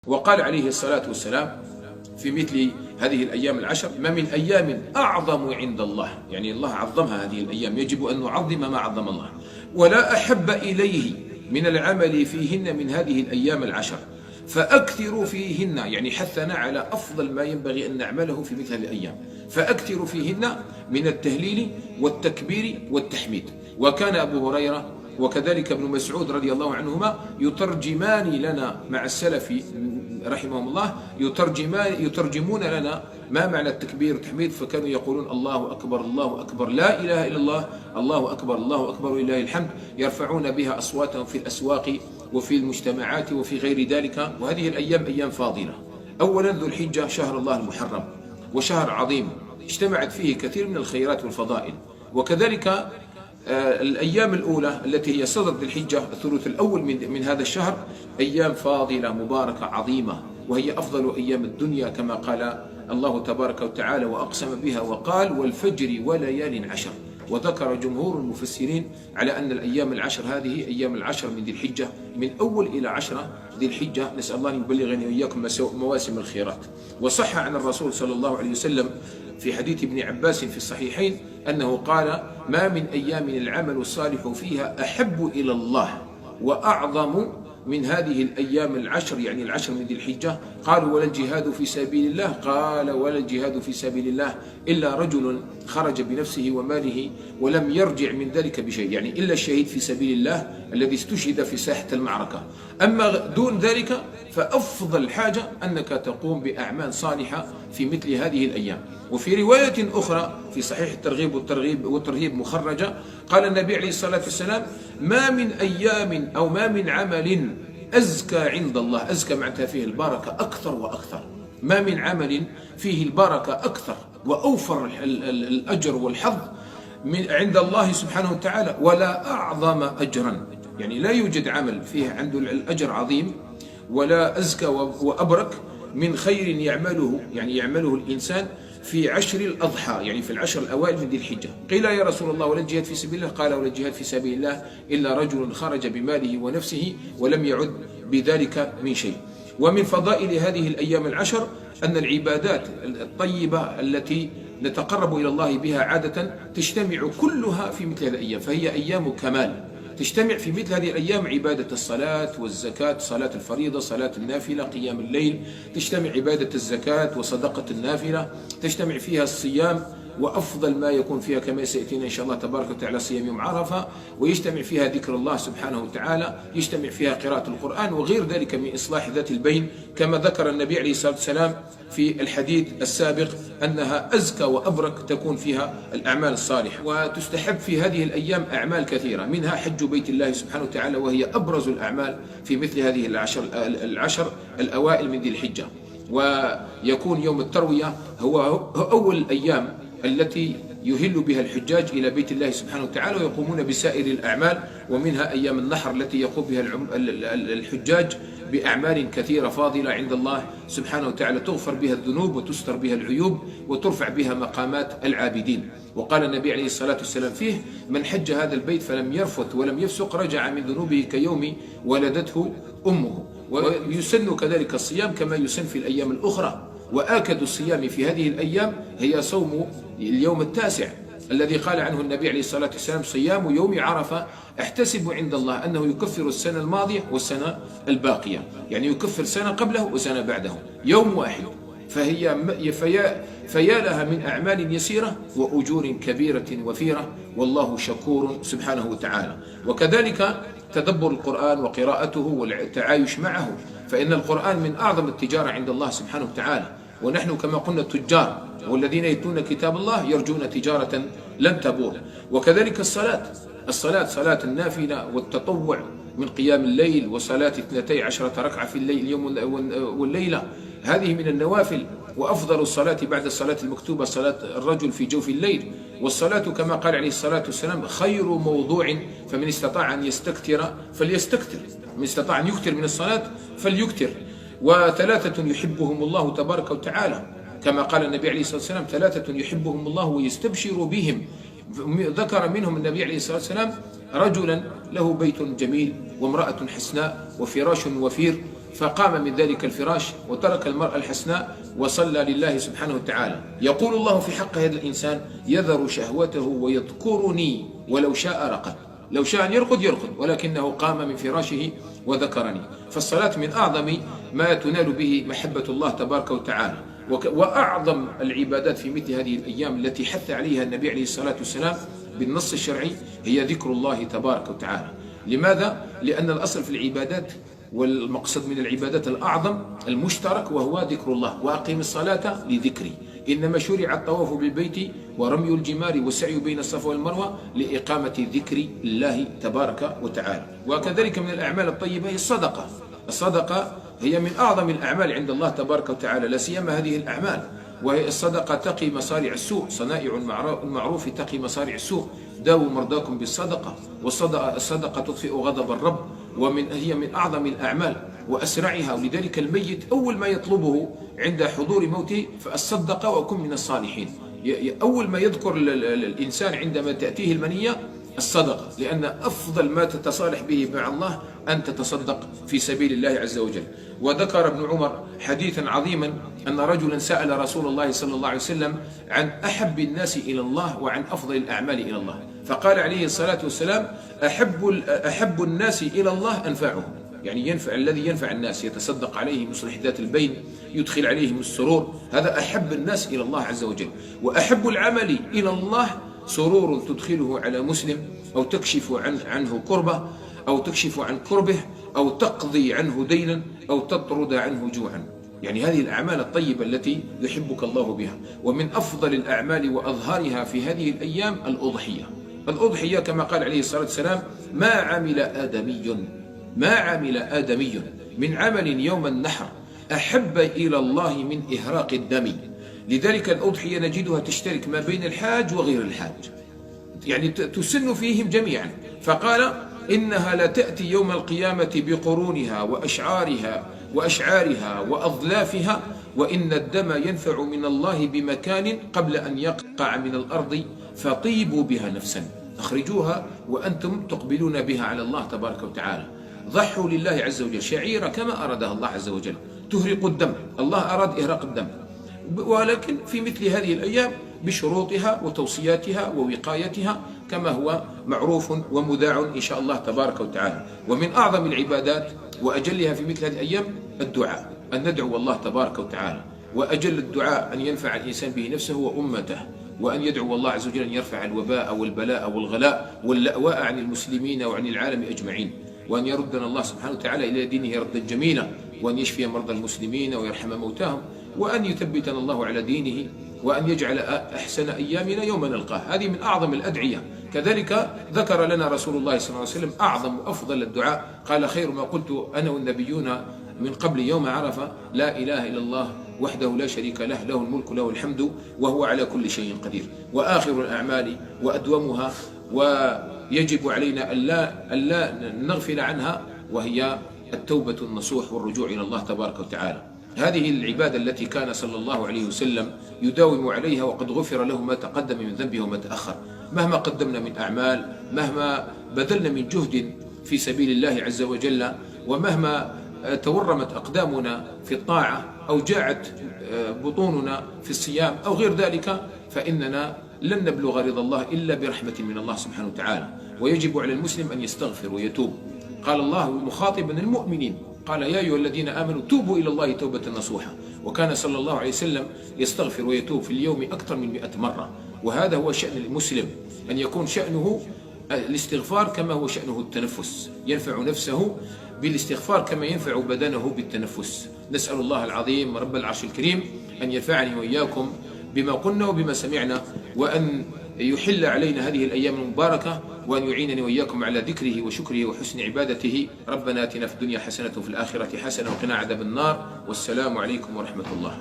وقال عليه الصلاة والسلام في مثل هذه الأيام العشر: ما من أيام أعظم عند الله، يعني الله عظمها هذه الأيام، يجب أن نعظم ما عظم الله، ولا أحب إليه من العمل فيهن من هذه الأيام العشر، فأكثروا فيهن، يعني حثنا على أفضل ما ينبغي أن نعمله في مثل هذه الأيام، فأكثروا فيهن من التهليل والتكبير والتحميد. وكان أبو هريرة وكذلك ابن مسعود رضي الله عنهما يترجمان لنا مع السلف رحمهم الله، يترجمون لنا ما معنى التكبير والتحميد، فكانوا يقولون: الله أكبر الله أكبر، لا إله إلا الله، الله أكبر الله أكبر ولله الحمد، يرفعون بها أصواتهم في الأسواق وفي المجتمعات وفي غير ذلك. وهذه الأيام أيام فاضلة. أولا ذو الحجة شهر الله المحرم، وشهر عظيم اجتمعت فيه كثير من الخيرات والفضائل. وكذلك الأيام الأولى التي هي صدر ذي الحجة، الثلث الأول من هذا الشهر، أيام فاضلة مباركة عظيمة، وهي أفضل أيام الدنيا كما قال الله تبارك وتعالى وأقسم بها وقال: والفجر وليال عشر. وذكر جمهور المفسرين على أن الأيام العشر هذه أيام العشر من ذي الحجة، من أول إلى 10 ذي الحجة. نسأل الله أن يبلغني وإياكم مواسم الخيرات. وصح عن الرسول صلى الله عليه وسلم في حديث ابن عباس في الصحيحين أنه قال: ما من أيام العمل الصالح فيها أحب إلى الله وأعظم من هذه الأيام العشر، يعني العشر من ذي الحجة. قالوا: ولا الجهاد في سبيل الله؟ قال: ولا الجهاد في سبيل الله إلا رجل خرج بنفسه وماله ولم يرجع من ذلك بشيء، يعني إلا الشهيد في سبيل الله الذي استشهد في ساحة المعركة. أما دون ذلك فأفضل حاجة أنك تقوم بأعمال صالحة في مثل هذه الأيام. وفي رواية أخرى في صحيح الترغيب والترهيب مخرجة، قال النبي عليه الصلاة والسلام: ما من أيام أو ما من عمل أزكى عند الله، أزكى معناتها فيه البركة أكثر وأكثر، ما من عمل فيه البركة أكثر وأوفر الأجر والحظ عند الله سبحانه وتعالى، ولا أعظم أجرا، يعني لا يوجد عمل فيه عنده الأجر عظيم ولا أزكى وأبرك من خير يعمله الإنسان في 10 الأضحى، يعني في العشر الأوائل من ذي الحجة. قيل: يا رسول الله ولا الجهاد في سبيل الله؟ قال: ولا الجهاد في سبيل الله إلا رجل خرج بماله ونفسه ولم يعد بذلك من شيء. ومن فضائل هذه الأيام العشر أن العبادات الطيبة التي نتقرب إلى الله بها عادة تجتمع كلها في مثل هذه الأيام، فهي أيام كمال. تجتمع في مثل هذه الأيام عبادة الصلاة والزكاة، صلاة الفريضة، صلاة النافلة، قيام الليل، تجتمع عبادة الزكاة وصدقة النافلة، تجتمع فيها الصيام، وأفضل ما يكون فيها كما سيأتينا إن شاء الله تبارك وتعالى صيام يوم عرفة، ويجتمع فيها ذكر الله سبحانه وتعالى، يجتمع فيها قراءة القرآن وغير ذلك من إصلاح ذات البين، كما ذكر النبي عليه الصلاة والسلام في الحديث السابق أنها أزكى وأبرك تكون فيها الأعمال الصالحة. وتستحب في هذه الأيام أعمال كثيرة، منها حج بيت الله سبحانه وتعالى، وهي أبرز الأعمال في مثل هذه العشر الأوائل من ذي الحجة. ويكون يوم التروية هو أول الأيام التي يهل بها الحجاج إلى بيت الله سبحانه وتعالى، ويقومون بسائر الأعمال، ومنها أيام النحر التي يقوم بها الحجاج بأعمال كثيرة فاضلة عند الله سبحانه وتعالى، تغفر بها الذنوب وتستر بها العيوب وترفع بها مقامات العابدين. وقال النبي عليه الصلاة والسلام فيه: من حج هذا البيت فلم يرفث ولم يفسق رجع من ذنوبه كيوم ولدته أمه. ويسن كذلك الصيام كما يسن في الأيام الأخرى. وآكد الصيام في هذه الأيام هي صوم اليوم التاسع الذي قال عنه النبي عليه الصلاة والسلام: صيام يوم عرفة أحتسب عند الله أنه يكفر السنة الماضية والسنة الباقية، يعني يكفر سنة قبله وسنة بعده، يوم واحد. فيا لها من أعمال يسيرة وأجور كبيرة وفيرة، والله شكور سبحانه وتعالى. وكذلك تدبر القرآن وقراءته والتعايش معه، فإن القرآن من أعظم التجارة عند الله سبحانه وتعالى، ونحن كما قلنا التجار، والذين يتلون كتاب الله يرجون تجارة لن تبور. وكذلك الصلاة صلاة النافلة والتطوع من قيام الليل، وصلاة 12 ركعة في الليل اليوم والليلة، هذه من النوافل. وأفضل الصلاة بعد الصلاة المكتوبة صلاة الرجل في جوف الليل. والصلاة كما قال عليه الصلاة والسلام: خير موضوع، فمن استطاع أن يستكثر فليستكثر، من استطاع أن يكثر من الصلاة فليكثر. وثلاثة يحبهم الله تبارك وتعالى، كما قال النبي عليه الصلاة والسلام: 3 يحبهم الله ويستبشر بهم. ذكر منهم النبي عليه الصلاة والسلام رجلا له بيت جميل وامرأة حسناء وفراش وفير فقام من ذلك الفراش وترك المرأة الحسناء وصلى لله سبحانه وتعالى. يقول الله في حق هذا الإنسان: يذر شهوته ويذكرني ولو شاء رقد. لو شاء أن يرقد يرقد، ولكنه قام من فراشه وذكرني. فالصلاة من أعظم ما تنال به محبة الله تبارك وتعالى، وأعظم العبادات في مثل هذه الأيام التي حث عليها النبي عليه الصلاة والسلام بالنص الشرعي هي ذكر الله تبارك وتعالى. لماذا؟ لأن الأصل في العبادات والمقصد من العبادات الأعظم المشترك وهو ذكر الله. وأقيم الصلاة لذكري. إنما شرع الطواف بالبيت ورمي الجمار والسعي بين الصفا والمروة لإقامة ذكر الله تبارك وتعالى. وكذلك من الأعمال الطيبة هي الصدقة. الصدقة هي من أعظم الأعمال عند الله تبارك وتعالى، لا سيما هذه الأعمال. وهي الصدقة تقي مصارع السوء، صنائع المعروف تقي مصارع السوء، داووا مرضاكم بالصدقة، والصدقة تطفئ غضب الرب، هي من أعظم الأعمال وأسرعها. ولذلك الميت أول ما يطلبه عند حضور موته فالصدقة وأكن من الصالحين. أول ما يذكر الإنسان عندما تأتيه المنية الصدقة، لأن أفضل ما تتصالح به مع الله أن تتصدق في سبيل الله عز وجل. وذكر ابن عمر حديثا عظيما أن رجلا سأل رسول الله صلى الله عليه وسلم عن أحب الناس إلى الله وعن أفضل الأعمال إلى الله، فقال عليه الصلاة والسلام: أحب الناس إلى الله أنفعهم. يعني الذي ينفع الناس، يتصدق عليهم، يصلح ذات البين، يدخل عليهم السرور، هذا أحب الناس إلى الله عز وجل. وأحب العمل إلى الله سرور تدخله على مسلم، أو تكشف عنه كربة، أو تكشف عن كربه، أو تقضي عنه دينا، أو تطرد عنه جوعا. يعني هذه الأعمال الطيبة التي يحبك الله بها. ومن أفضل الأعمال وأظهرها في هذه الأيام الأضحية. الأضحية كما قال عليه الصلاة والسلام: ما عمل آدمي من عمل يوم النحر أحب إلى الله من إهراق الدم. لذلك الأضحية نجدها تشترك ما بين الحاج وغير الحاج، يعني تسن فيهم جميعا. فقال: إنها لا تأتي يوم القيامة بقرونها وأشعارها وأظلافها، وإن الدم ينفع من الله بمكان قبل أن يقع من الأرض، فطيبوا بها نفسا، أخرجوها وأنتم تقبلون بها على الله تبارك وتعالى. ضحوا لله عز وجل شعيرة كما أرادها الله عز وجل، تهرق الدم. الله أراد إهراق الدم، ولكن في مثل هذه الأيام بشروطها وتوصياتها ووقايتها كما هو معروف ومذاع إن شاء الله تبارك وتعالى. ومن أعظم العبادات وأجلها في مثل هذه الأيام الدعاء، أن ندعو الله تبارك وتعالى. وأجل الدعاء أن ينفع الإنسان به نفسه وأمته، وأن يدعو الله عز وجل أن يرفع الوباء والبلاء والغلاء واللأواء عن المسلمين وعن العالم أجمعين، وأن يردنا الله سبحانه وتعالى إلى دينه ردا جميلا، وأن يشفي مرضى المسلمين ويرحم موتاهم، وأن يثبتنا الله على دينه، وأن يجعل أحسن أيامنا يوم نلقاه. هذه من أعظم الأدعية. كذلك ذكر لنا رسول الله صلى الله عليه وسلم أعظم وأفضل الدعاء، قال: خير ما قلت أنا والنبيون من قبل يوم عرفة: لا إله إلا الله وحده لا شريك له، له الملك له الحمد وهو على كل شيء قدير. وآخر الأعمال وأدومها ويجب علينا ألا نغفل عنها، وهي التوبة النصوح والرجوع إلى الله تبارك وتعالى. هذه العبادة التي كان صلى الله عليه وسلم يداوم عليها، وقد غفر له ما تقدم من ذنبه وما تأخر. مهما قدمنا من أعمال، مهما بذلنا من جهد في سبيل الله عز وجل، ومهما تورمت أقدامنا في الطاعة، أو جاعت بطوننا في الصيام أو غير ذلك، فإننا لن نبلغ رضا الله إلا برحمة من الله سبحانه وتعالى. ويجب على المسلم أن يستغفر ويتوب. قال الله مخاطبا المؤمنين: قال: يا أيها الذين آمنوا توبوا إلى الله توبة نصوحا. وكان صلى الله عليه وسلم يستغفر ويتوب في اليوم أكثر من 100 مرة. وهذا هو شأن المسلم، أن يكون شأنه الاستغفار كما هو شأنه التنفس، ينفع نفسه بالاستغفار كما ينفع بدنه بالتنفس. نسأل الله العظيم رب العرش الكريم أن ينفعني وإياكم بما قلنا وبما سمعنا، وأن يحل علينا هذه الأيام المباركة، وأن يعينني وإياكم على ذكره وشكره وحسن عبادته. ربنا آتنا في الدنيا حسنة وفي الآخرة حسنة وقنا عذاب النار. والسلام عليكم ورحمة الله.